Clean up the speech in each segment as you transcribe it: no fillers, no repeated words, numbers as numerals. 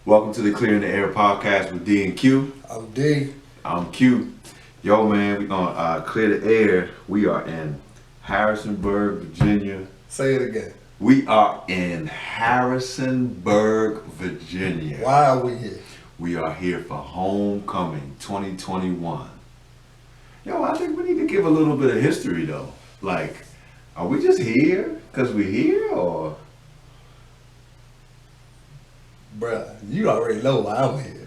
Welcome to the Clear in the Air podcast with D and Q. I'm D. I'm Q. Yo, man, we're going to clear the air. We are in Harrisonburg, Virginia. Say it again. We are in Harrisonburg, Virginia. Why are we here? We are here for Homecoming 2021. Yo, I think we need to give a little bit of history, though. Like, are we just here because we're here, or... Bruh, you already know why I'm here.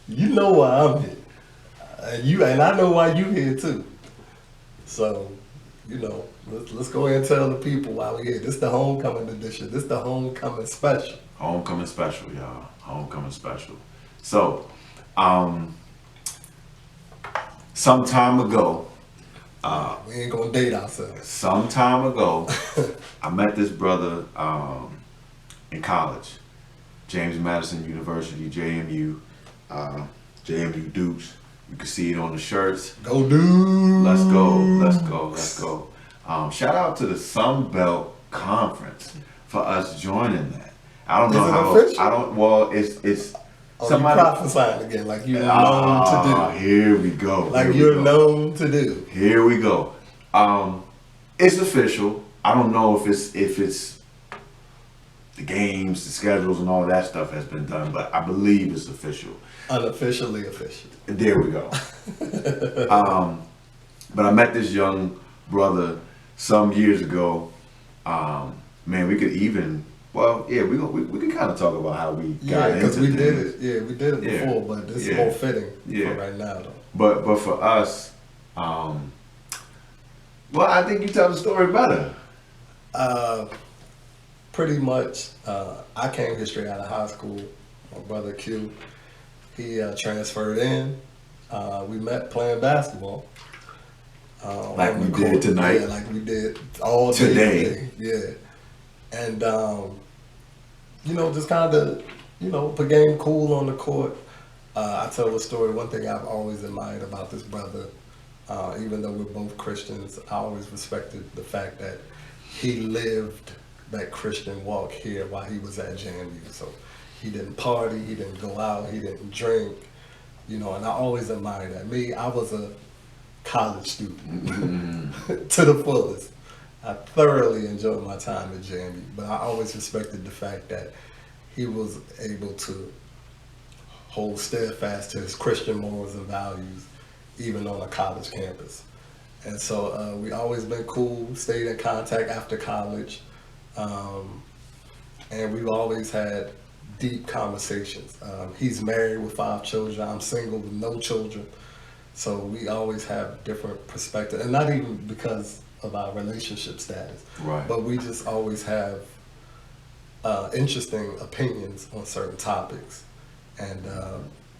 you know why I'm here. And I know why you here too. So, let's go ahead and tell the people why we're here. This is the homecoming edition. This is the homecoming special. Homecoming special, y'all. Homecoming special. So, some time ago, we ain't gonna date ourselves. some time ago, I met this brother in college, James Madison University, JMU, JMU Dukes. You can see it on the shirts. Go dude. Let's go, let's go, let's go. Shout out to the Sun Belt Conference for us joining that. I don't know Is it how. official? I don't. Well, it's. Somebody prophesying again, like you're known to do. Here we go. Like here you're we go. known to do. Here we go. It's official. I don't know if it's the games, the schedules, and all that stuff has been done, but I believe it's official. Unofficially official. There we go. But I met this young brother some years ago. Man, we could even. Well, yeah, we can kind of talk about how we got into because we things. did it. Yeah, we did it before, but this is more fitting for right now, though. But for us, well, I think you tell the story better. Pretty much, I came here straight out of high school. My brother Q, he transferred in. We met playing basketball. Like on we the did court. tonight. Yeah, like we did all day Today. Yeah. And, just kind of, became cool on the court. I tell a story. One thing I've always admired about this brother, even though we're both Christians, I always respected the fact that he lived that Christian walk here while he was at JMU. So he didn't party, he didn't go out, he didn't drink, and I always admired that. Me, I was a college student to the fullest. I thoroughly enjoyed my time at JMU, but I always respected the fact that he was able to hold steadfast to his Christian morals and values, even on a college campus. And so we always been cool, stayed in contact after college, and we've always had deep conversations. He's married with 5 children. I'm single with no children. So we always have different perspectives, and not even because of our relationship status, Right. but we just always have interesting opinions on certain topics. And,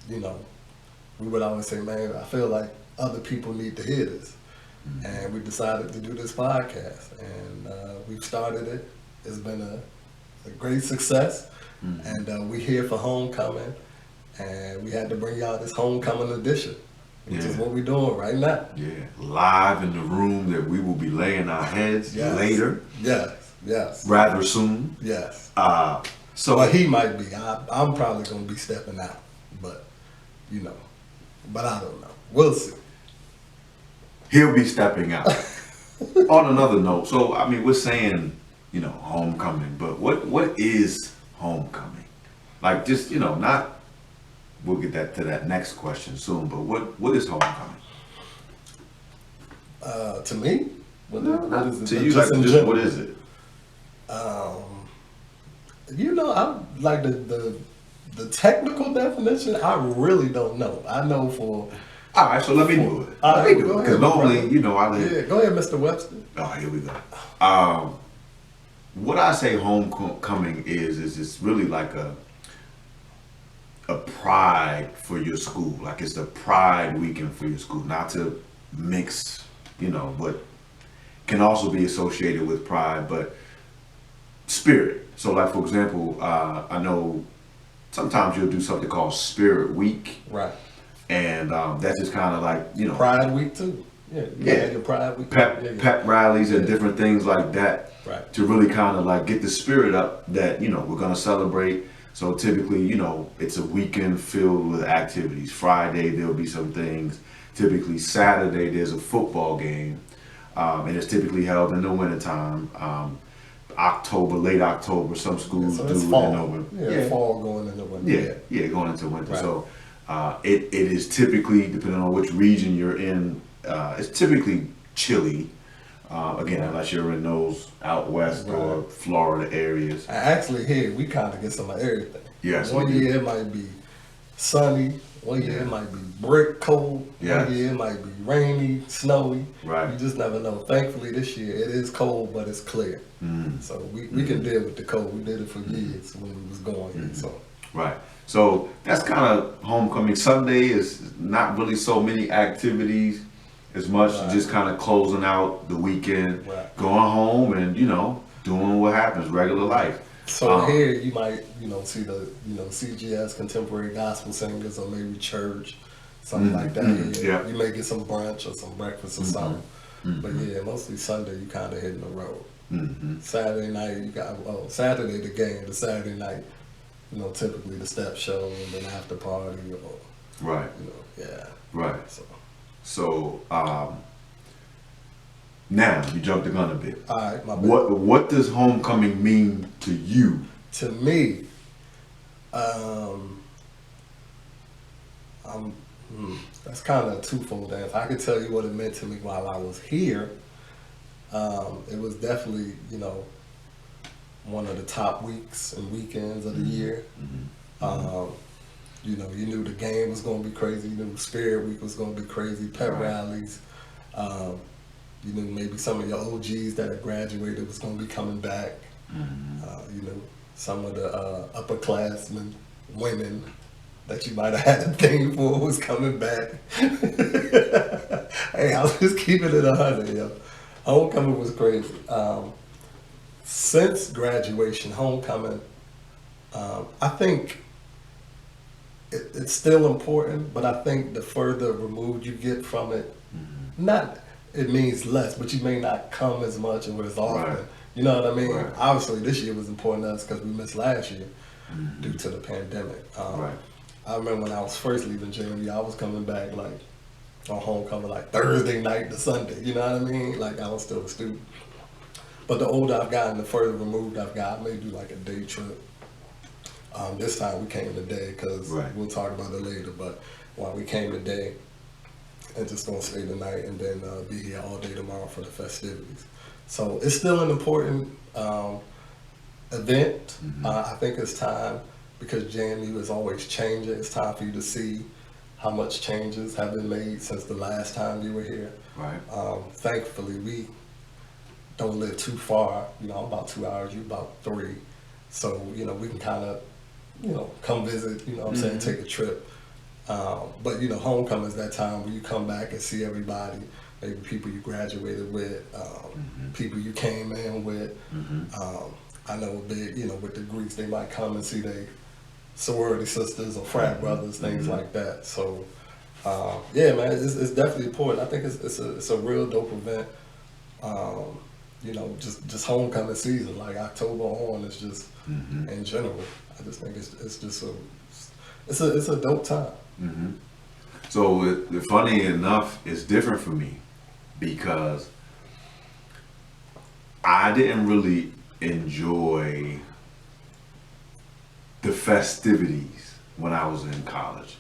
we would always say, man, I feel like other people need to hear this. Mm-hmm. And we decided to do this podcast, and we've started it. It's been a great success. Mm-hmm. And we're here for homecoming, and we had to bring y'all this homecoming edition, which is what we're doing right now. Yeah, live in the room that we will be laying our heads later. Yes. Rather soon. Yes. So he might be. I'm probably going to be stepping out, but but I don't know. We'll see. He'll be stepping out. On another note, so I mean, we're saying homecoming, but what is homecoming? Like, just not. We'll get to that next question soon, but what is homecoming? To me, what is it? To you, just what is it? I like the technical definition. I really don't know. I know for. All right, so let me do it. Let me do it, because normally, I live. Yeah, go ahead, Mr. Webster. Oh, here we go. What I say homecoming is it's really like a pride for your school. Like, it's the pride weekend for your school. Not to mix, but can also be associated with pride, but spirit. So, like, for example, I know sometimes you'll do something called Spirit Week. Right. And that's just kind of like, Pride Week too. Yeah, you Yeah. had your pride week. pep Yeah, yeah. pep rallies and Yeah. different things like that Right. to really kind of like get the spirit up that we're gonna celebrate. So typically, it's a weekend filled with activities. Friday there'll be some things. Typically Saturday there's a football game, and it's typically held in the wintertime. October, late October, some Yeah, schools so do it's it in fall. November. Yeah, fall going into winter. Yeah, yeah, going into winter. Right. So it is typically, depending on which region you're in, it's typically chilly. Again, unless you're in those out west or Right. Florida areas. Actually, here we kind of get some of everything. Yes, One we do. year it might be sunny. One year Yeah. it might be brick cold. Yes. One year it might be rainy, snowy. Right. You just never know. Thankfully, this year it is cold, but it's clear. So we can deal with the cold. We did it for years when we was going here. So Right. So that's kind of homecoming. Sunday is not really so many activities as much. Right. Just kind of closing out the weekend, Right. going home, and doing what happens, regular life. so here you might see the CGS contemporary gospel singers or maybe church, something like that. Yeah. You may get some brunch or some breakfast or something. But yeah, mostly Sunday you kind of hitting the road. Saturday night you got Saturday the game. The Saturday night, typically the step show and then after party or Right. yeah. Right. So So now you jumped the gun a bit. all right, my bad. What does homecoming mean to you? To me, that's kind of a twofold answer. I could tell you what it meant to me while I was here. It was definitely, one of the top weeks and weekends of the year. You knew the game was going to be crazy. You knew Spirit Week was going to be crazy. Pep Right. rallies. You knew maybe some of your OGs that had graduated was going to be coming back. Some of the upperclassmen, women that you might have had a thing for was coming back. Hey, I was just keeping it 100, yo. Homecoming was crazy. Since graduation, homecoming, I think it's still important, but I think the further removed you get from it, not it means less, but you may not come as much or as often. Right. You know what I mean? Right. Obviously, this year was important to us because we missed last year due to the pandemic. Right. I remember when I was first leaving JMU, I was coming back like on homecoming like Thursday night to Sunday. You know what I mean? Like I was still a student. But the older I've gotten, the further removed I've got. I may do like a day trip. This time we came today because Right. we'll talk about it later. But while we came today, and just gonna stay the night and then be here all day tomorrow for the festivities. So it's still an important event. I think it's time because JMU is always changing. It's time for you to see how much changes have been made since the last time you were here. Right. Thankfully, we don't live too far. I'm about 2 hours, you about 3. So, we can kind of, come visit, what I'm saying, take a trip. But, homecoming is that time where you come back and see everybody, maybe people you graduated with, people you came in with. I know with the Greeks, they might come and see their sorority sisters or frat brothers, things like that. So, yeah, man, it's definitely important. I think it's a real dope event. Just homecoming season, like October on, it's just in general. I just think it's just a dope time. So funny enough, it's different for me because I didn't really enjoy the festivities when I was in college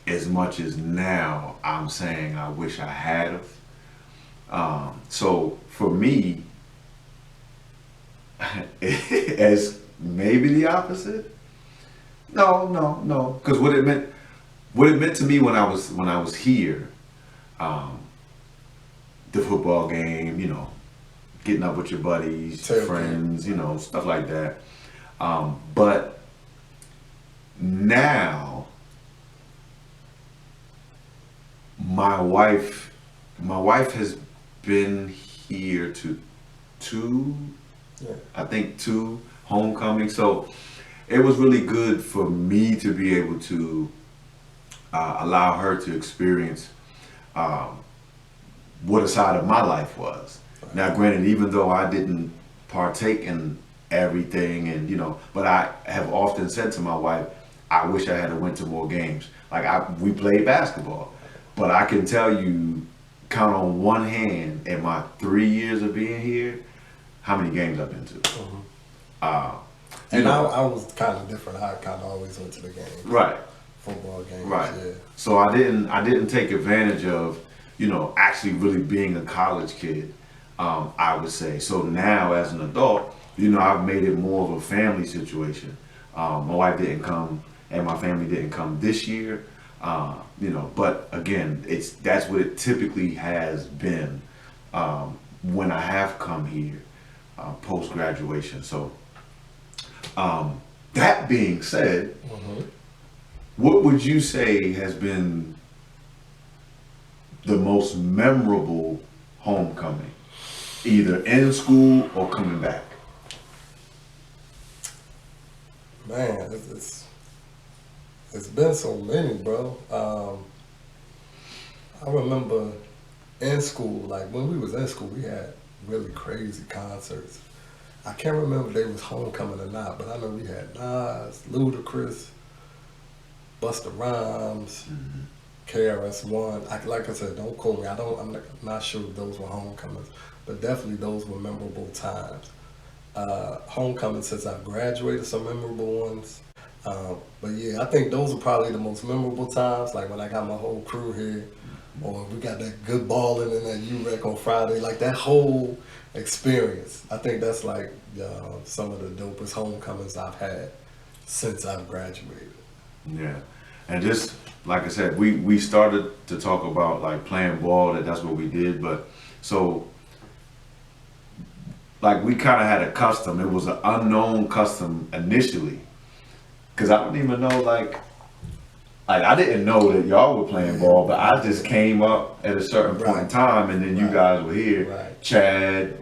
as much as now I'm saying I wish I had of. So for me, as maybe the opposite. No, because what it meant to me when I was here, the football game, getting up with your buddies, Tailgate. friends, stuff like that. But now, my wife has been here to two homecomings. So it was really good for me to be able to allow her to experience what a side of my life was. Now, granted, even though I didn't partake in everything, and but I have often said to my wife, I wish I had went to more games. Like we played basketball, but I can tell you, count on one hand in my 3 years of being here, how many games I've been to. And I was kind of different. I kind of always went to the games. Right. Football games. Right. Yeah. So I didn't take advantage of, actually really being a college kid, I would say. So now as an adult, I've made it more of a family situation. My wife didn't come and my family didn't come this year. But again, that's what it typically has been when I have come here post graduation. So that being said, what would you say has been the most memorable homecoming, either in school or coming back? Man, it's been so many, bro. I remember in school, like when we was in school, we had really crazy concerts. I can't remember if they was homecoming or not, but I know we had Nas, Ludacris, Busta Rhymes, KRS-One. Like I said, don't quote me. I'm not sure if those were homecomings, but definitely those were memorable times. Homecoming since I've graduated, some memorable ones. But yeah, I think those are probably the most memorable times. Like when I got my whole crew here, or we got that good balling and that UREC on Friday. Like that whole experience. I think that's like some of the dopest homecomings I've had since I've graduated. Yeah, and just like I said, we started to talk about like playing ball. That's what we did, but so. Like we kind of had a custom. It was an unknown custom initially, cause I don't even know like I didn't know that y'all were playing ball, but I just came up at a certain point in time, and then you guys were here, Chad,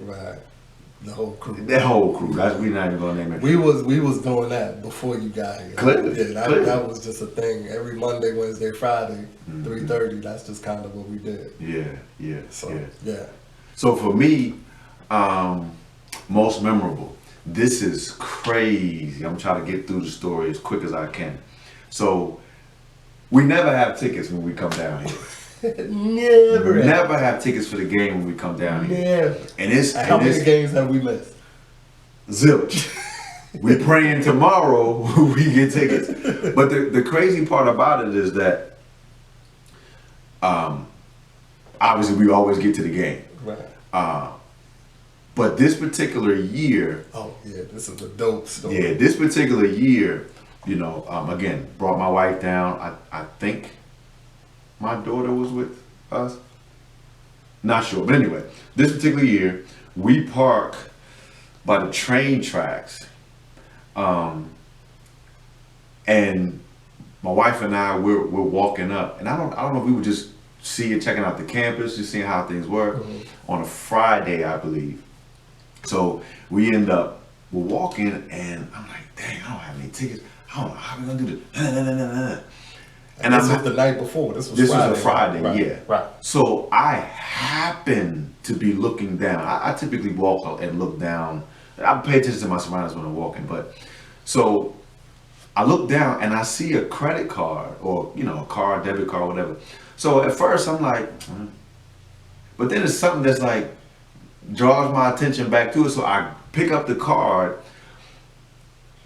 the whole crew. That whole crew. We not even gonna name it. We was doing that before you got here. Clearly, that was just a thing. Every Monday, Wednesday, Friday, 3:30. That's just kind of what we did. Yeah. So yeah. So for me, most memorable. This is crazy. I'm trying to get through the story as quick as I can. So we never have tickets when we come down here. Never have tickets for the game when we come down here. Never. And how many games have we missed? Zilch. We praying tomorrow we get tickets. But the crazy part about it is that obviously we always get to the game. Right. But this particular year, oh yeah, this is a dope story. Yeah, this particular year, again, brought my wife down. I think my daughter was with us. Not sure, but anyway, this particular year, we park by the train tracks, and my wife and I we're walking up, and I don't know if we were just checking out the campus, just seeing how things were on a Friday, I believe. So we we're walking, and I'm like, dang, I don't have any tickets. I don't know how we gonna do this. And this was the night before. This was a Friday, right. Yeah. Right. So I happened to be looking down. I typically walk and look down. I pay attention to my surroundings when I'm walking, but so I look down and I see a credit card or a card, debit card, whatever. So at first I'm like, but then it's something that's like draws my attention back to it. So I pick up the card.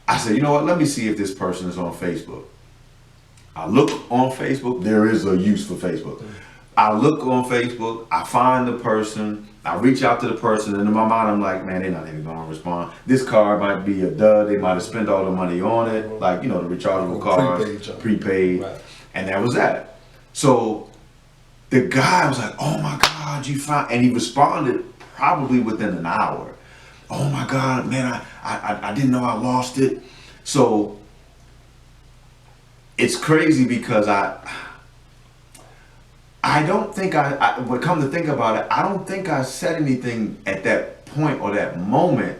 I said, you know what? Let me see if this person is on Facebook. I look on Facebook. There is a use for Facebook. I look on Facebook. I find the person. I reach out to the person, and in my mind, I'm like, man, they're not even going to respond. This card might be a dud. They might have spent all the money on it, like the rechargeable cards, prepaid, right. And that was that. So the guy was like, oh my God, you found, and he responded probably within an hour. Oh my God, man, I didn't know I lost it. So it's crazy because I don't think but come to think about it, I don't think I said anything at that point or that moment.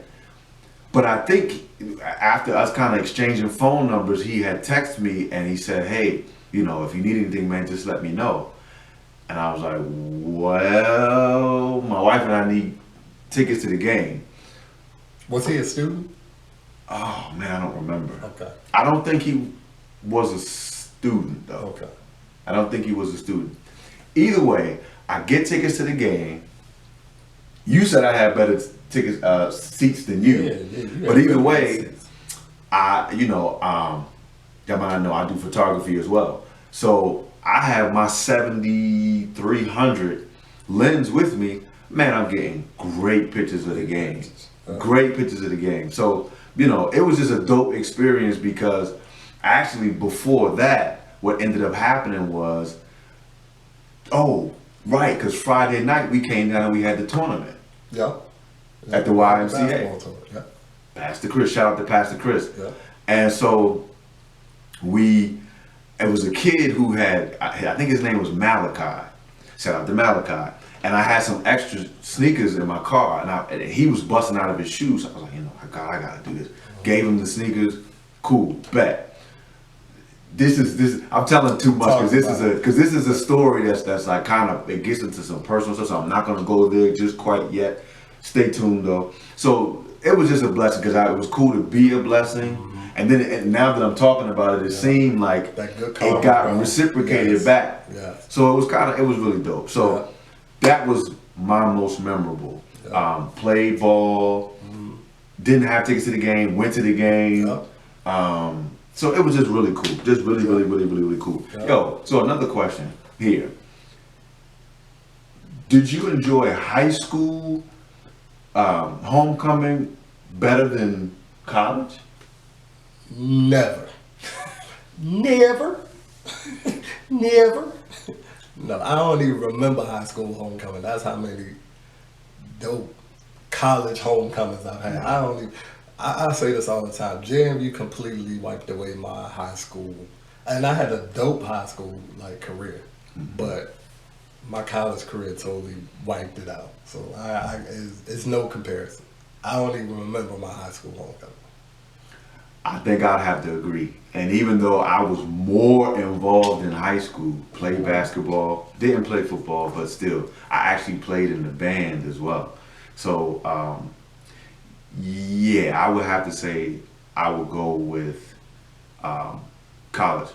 But I think after us kind of exchanging phone numbers, he had texted me and he said, hey, if you need anything, man, just let me know. And I was like, well, my wife and I need tickets to the game. Was he a student? Oh man, I don't remember. Okay. I don't think he was a student though. Okay. I don't think he was a student. Either way, I get tickets to the game. You said I had better tickets, seats than you. You But had either good way, seats. y'all might know I do photography as well. So I have my 7300 lens with me. Man, I'm getting great pictures of the game. Great pictures of the game. So, it was just a dope experience because actually before that, what ended up happening was, oh, right, because Friday night we came down and we had the tournament Yeah. at the YMCA. Basketball tournament, yeah. Pastor Chris, shout out to Pastor Chris. Yeah. And so it was a kid who had, I think his name was Malachi. Shout out to Malachi. And I had some extra sneakers in my car, and he was busting out of his shoes. So I was like, God, I gotta do this. Gave him the sneakers. Cool, bet. This is. I'm telling too much because this is a story that's like kind of, it gets into some personal stuff. So I'm not gonna go there just quite yet. Stay tuned though. So it was just a blessing because it was cool to be a blessing. And then now that I'm talking about it, it seemed like That good it got reciprocated back. Yeah. So it was really dope. So that was my most memorable. Yeah. Played ball, didn't have tickets to the game, went to the game. So it was just really cool. Just really cool. Yeah. Yo, so another question here. Did you enjoy high school homecoming better than college? Never. Never. Never. No, I don't even remember high school homecoming. That's how many dope college homecomings I've had. I say this all the time. JMU completely wiped away my high school. And I had a dope high school career. But my college career totally wiped it out. So it's no comparison. I don't even remember my high school homecoming. I think I'd have to agree. And even though I was more involved in high school, played basketball, didn't play football, but still, I actually played in the band as well. So, I would have to say I would go with college.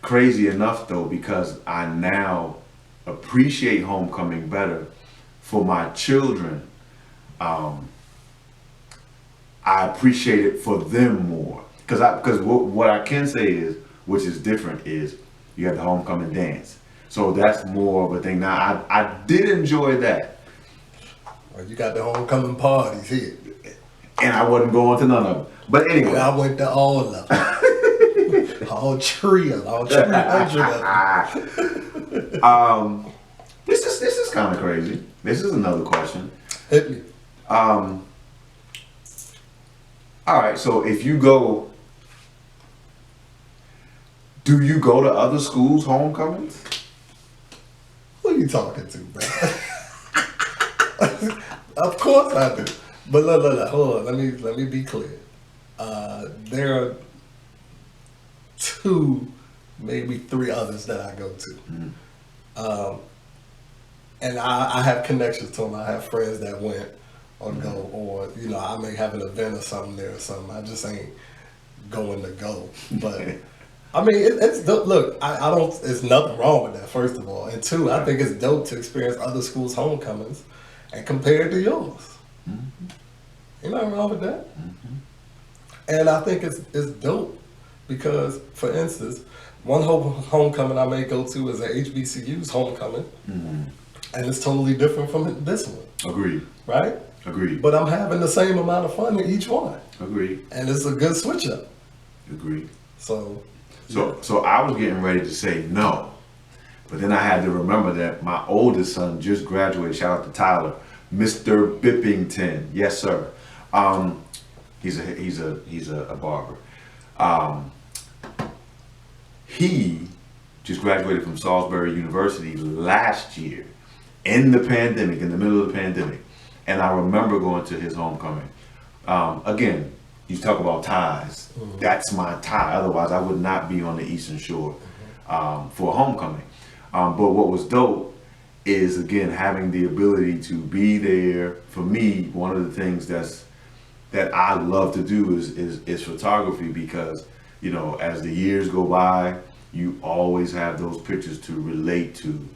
Crazy enough though, because I now appreciate homecoming better for my children. I appreciate it for them more. Because what I can say is, which is different, is you have the homecoming dance. So that's more of a thing. Now, I did enjoy that. Well, you got the homecoming parties here. And I wasn't going to none of them. But anyway. And I went to all of them. all 300 of them. This is kind of crazy. This is another question. Hit me. All right, so if you go, do you go to other schools' homecomings? Who are you talking to, bro? Of course I do. But look, hold on. Let me be clear. There are 2, maybe 3 others that I go to. And I have connections to them. I have friends that went or go, or I may have an event or something there or something. I just ain't going to go. But I mean, it's dope. Look, I don't. There's nothing wrong with that. First of all, and 2, I think it's dope to experience other schools' homecomings and compare it to yours. Ain't nothing wrong with that. And I think it's dope because, for instance, one homecoming I may go to is a HBCU's homecoming, and it's totally different from this one. Agreed. Right? Agreed. But I'm having the same amount of fun in each one. Agreed. And it's a good switch up. Agreed. So I was getting ready to say no, but then I had to remember that my oldest son just graduated. Shout out to Tyler, Mr. Bippington. Yes, sir. He's a barber. He just graduated from Salisbury University last year in the pandemic, in the middle of the pandemic. And I remember going to his homecoming. Again, you talk about ties. That's my tie. Otherwise, I would not be on the Eastern Shore for homecoming. But what was dope is again having the ability to be there. For me, one of the things that I love to do is photography, because you know, as the years go by, you always have those pictures to relate to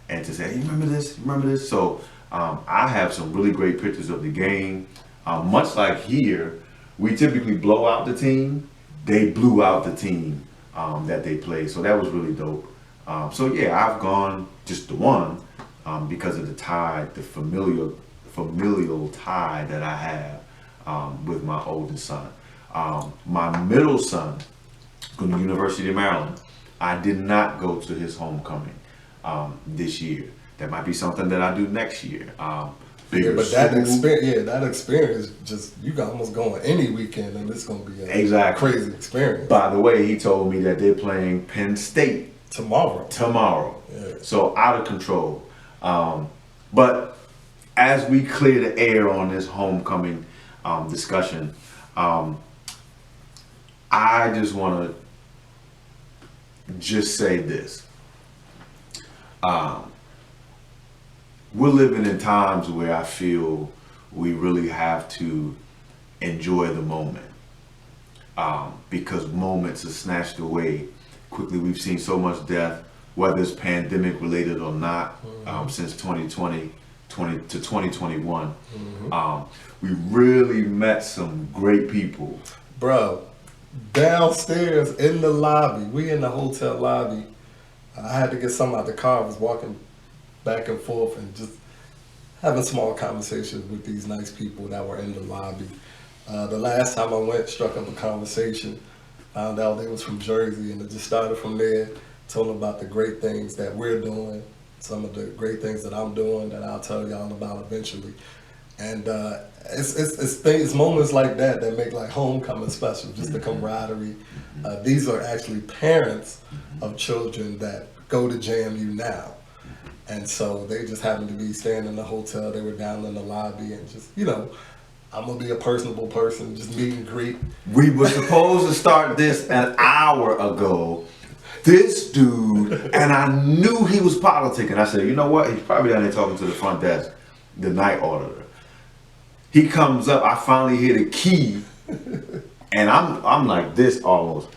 and to say, hey, remember this, remember this. So I have some really great pictures of the game. Much like here, we typically blow out the team. They blew out the team that they played, so that was really dope. So yeah, I've gone just the one because of the tie, the familial tie that I have with my oldest son. My middle son, going to the University of Maryland, I did not go to his homecoming this year. That might be something that I do next year. Bigger but that school. experience, just you can almost go on any weekend and it's gonna be a Exactly. crazy experience. By the way, he told me that they're playing Penn State Tomorrow. Yeah. So out of control. But as we clear the air on this homecoming discussion, I just want to just say this. We're living in times where I feel we really have to enjoy the moment, because moments are snatched away quickly. We've seen so much death, whether it's pandemic related or not, since 2020 to 2021. We really met some great people. Bro, downstairs in the lobby, we in the hotel lobby. I had to get something out the car. I was walking back and forth and just having small conversations with these nice people that were in the lobby. The last time I went, struck up a conversation, found out they was from Jersey, and it just started from there. Told them about the great things that we're doing, some of the great things that I'm doing that I'll tell y'all about eventually. And it's moments like that that make like homecoming special, just the camaraderie. These are actually parents of children that go to JMU now. And so they just happened to be staying in the hotel. They were down in the lobby and just, you know, I'm going to be a personable person, just meet and greet. We were supposed to start this an hour ago. This dude, and I knew he was politicking. I said, you know what? He's probably down there talking to the front desk, the night auditor. He comes up, I finally hear the key, and I'm like this almost.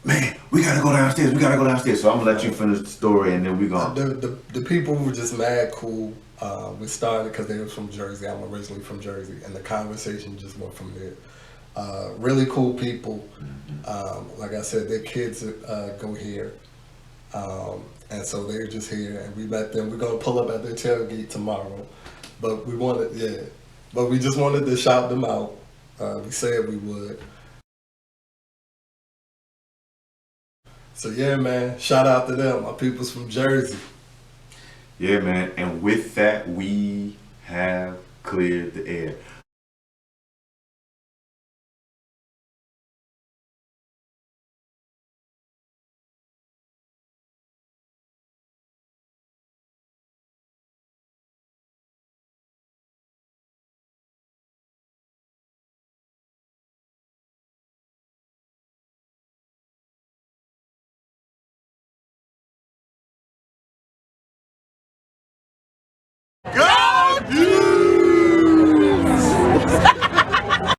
Man, we gotta go downstairs. We gotta go downstairs. So I'm gonna let you finish the story, and then we gonna. The people were just mad cool. We started because they were from Jersey. I'm originally from Jersey, and the conversation just went from there. Really cool people. Like I said, their kids go here, and so they're just here, and we met them. We're gonna pull up at their tailgate tomorrow, but we just wanted to shout them out. We said we would. So yeah, man, shout out to them. My people's from Jersey. Yeah, man. And with that, we have cleared the air.